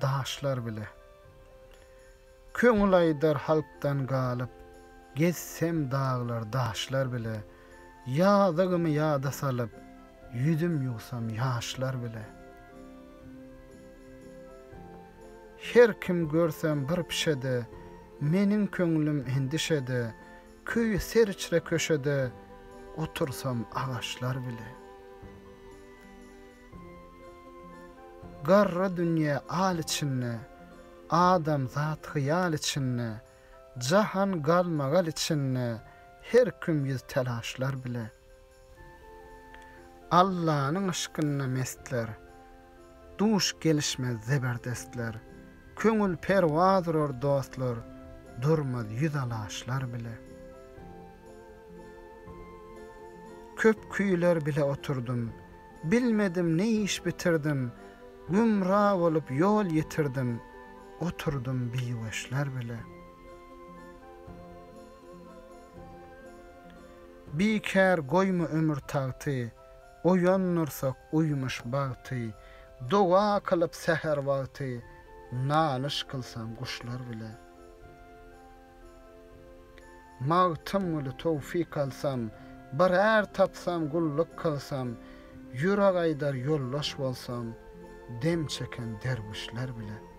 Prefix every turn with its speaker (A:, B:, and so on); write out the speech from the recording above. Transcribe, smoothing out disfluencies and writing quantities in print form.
A: daşlar bile. Köňül aýdar halkdan galyp, gezsem dağlar, daşlar bile. Ýadygymy ýada salyp, ýüzüm ýuwsam ýaşlar bile. Her kim görsem bir pişede, meniň köňlüm endişede, köýe serçire köşede, otursam agaçlar bile. Garra dünýä al içinde, adam zat hyýal içinde, jahan galmagal içinde, her kim ýüz telaşlar bile. Allah'ın aşkına mestler, duş gelişmez zeberdestler, köňül perwazdır dostlar, durmaz yüz alaşlar bile. Köp küýler bile oturdum, bilmedim ne iş bitirdim, gümra olup yol yitirdim, oturdum biweşler bile. Bikär goýma ömür tagty, oýannyrsak uýmuş bagty, doga kılıp seher wagty, nalyş kılsam kuşlar bile. Magtym uly tawfik alsam, birär tapsam gulluk kılsam, ýürek aýdar ýollaş bolsam, dem çeken derwişler bile.